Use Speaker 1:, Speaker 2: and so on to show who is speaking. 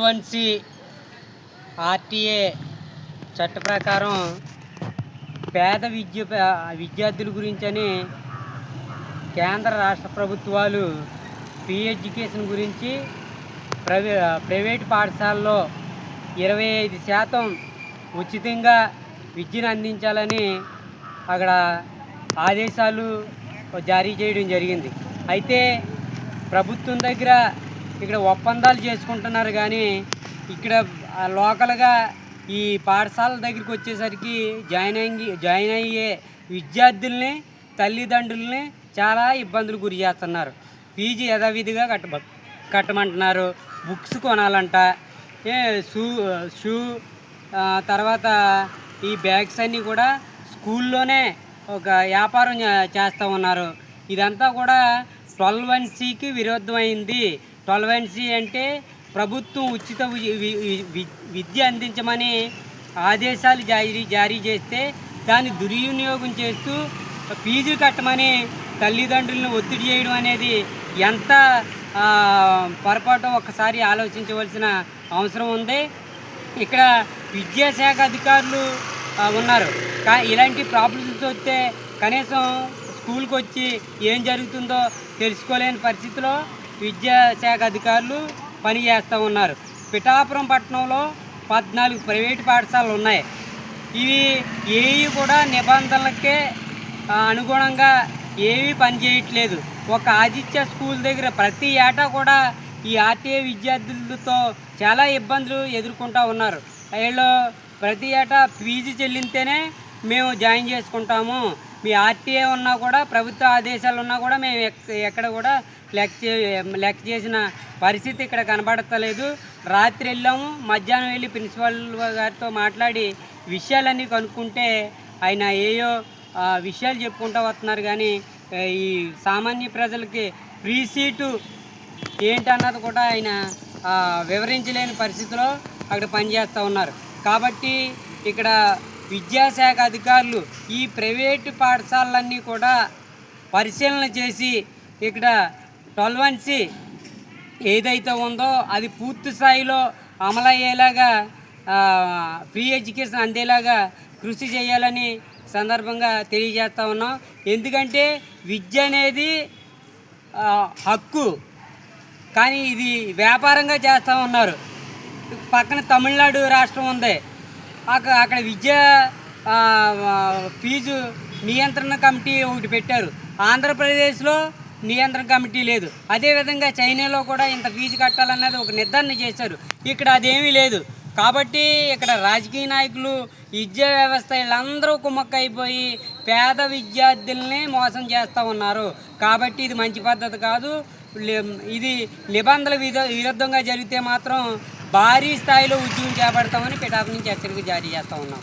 Speaker 1: 12(1)(c) RTA చట్ట ప్రకారం పేద విద్యార్థుల గురించని కేంద్ర రాష్ట్ర ప్రభుత్వాలు ఫ్రీ ఎడ్యుకేషన్ గురించి ప్రైవేట్ పాఠశాలలో 25% ఉచితంగా విద్యను అందించాలని అక్కడ ఆదేశాలు జారీ చేయడం జరిగింది. అయితే ప్రభుత్వం దగ్గర ఇక్కడ ఒప్పందాలు చేసుకుంటున్నారు, కానీ ఇక్కడ లోకల్గా ఈ పాఠశాల దగ్గరికి వచ్చేసరికి జాయిన్ అయ్యే విద్యార్థుల్ని, తల్లిదండ్రుల్ని చాలా ఇబ్బందులు గురి చేస్తున్నారు. ఫీజు యథావిధిగా కట్టమంటున్నారు. బుక్స్ కొనాలంట, షూ తర్వాత ఈ బ్యాగ్స్ అన్నీ కూడా స్కూల్లోనే ఒక వ్యాపారం చేస్తూ ఉన్నారు. ఇదంతా కూడా 12(1)(c)కి విరుద్ధమైంది. 12(1)(c) అంటే ప్రభుత్వం ఉచిత విద్య అందించమని ఆదేశాలు జారీ చేస్తే దాన్ని దుర్వినియోగం చేస్తూ ఫీజు కట్టమని తల్లిదండ్రులను ఒత్తిడి చేయడం అనేది ఎంత పొరపాటు ఒక్కసారి ఆలోచించవలసిన అవసరం ఉంది. ఇక్కడ విద్యాశాఖ అధికారులు ఉన్నారు, ఇలాంటి ప్రాబ్లమ్స్ వస్తే కనీసం స్కూల్కి వచ్చి ఏం జరుగుతుందో తెలుసుకోలేని పరిస్థితిలో విద్యాశాఖ అధికారులు పనిచేస్తూ ఉన్నారు. పిఠాపురం పట్టణంలో 14 ప్రైవేటు పాఠశాలలు ఉన్నాయి. ఇవి ఏవి కూడా నిబంధనలకే అనుగుణంగా ఏవి పనిచేయట్లేదు. ఒక ఆదిత్య స్కూల్ దగ్గర ప్రతి ఏటా కూడా ఈ ఆర్టీఏ విద్యార్థులతో చాలా ఇబ్బందులు ఎదుర్కొంటూ ఉన్నారు. వీళ్ళు ప్రతి ఏటా ఫీజు చెల్లింతేనే మేము జాయిన్ చేసుకుంటాము, మీ ఆర్టీఏ ఉన్నా కూడా, ప్రభుత్వ ఆదేశాలు ఉన్నా కూడా మేము ఎక్కడ కూడా లెక్క చేసిన పరిస్థితి ఇక్కడ కనబడతలేదు. రాత్రి వెళ్ళాము, మధ్యాహ్నం వెళ్ళి ప్రిన్సిపాల్ గారితో మాట్లాడి విషయాలన్నీ కనుక్కుంటే ఆయన ఏయో విషయాలు చెప్పుకుంటూ వస్తున్నారు, కానీ ఈ సామాన్య ప్రజలకి ఫ్రీ సీటు ఏంటన్నది కూడా ఆయన వివరించలేని పరిస్థితిలో అక్కడ పనిచేస్తూ ఉన్నారు. కాబట్టి ఇక్కడ విద్యాశాఖ అధికారులు ఈ ప్రైవేటు పాఠశాలలన్నీ కూడా పరిశీలన చేసి ఇక్కడ 12(1)(c) ఏదైతే ఉందో అది పూర్తి స్థాయిలో అమలయ్యేలాగా, ఫ్రీ ఎడ్యుకేషన్ అందేలాగా కృషి చేయాలని సందర్భంగా తెలియజేస్తూ ఉన్నాం. ఎందుకంటే విద్య అనేది హక్కు, కానీ ఇది వ్యాపారంగా చేస్తూ ఉన్నారు. పక్కన తమిళనాడు రాష్ట్రం ఉంది, అక్కడ విద్యా ఫీజు నియంత్రణ కమిటీ ఒకటి పెట్టారు. ఆంధ్రప్రదేశ్లో నియంత్రణ కమిటీ లేదు. అదేవిధంగా చైనాలో కూడా ఇంత ఫీజు కట్టాలన్నది ఒక నిర్ధారణ చేశారు. ఇక్కడ అదేమీ లేదు. కాబట్టి ఇక్కడ రాజకీయ నాయకులు, విద్యా వ్యవస్థ వీళ్ళందరూ కుమ్మక్కైపోయి పేద విద్యార్థుల్ని మోసం చేస్తూ ఉన్నారు. కాబట్టి ఇది మంచి పద్ధతి కాదు. ఇది నిబంధనల విరుద్ధంగా జరిగితే మాత్రం భారీ స్థాయిలో ఉద్యమం చేపడతామని పిఠాపురం నుంచి హెచ్చరిక జారీ చేస్తూ ఉన్నాం.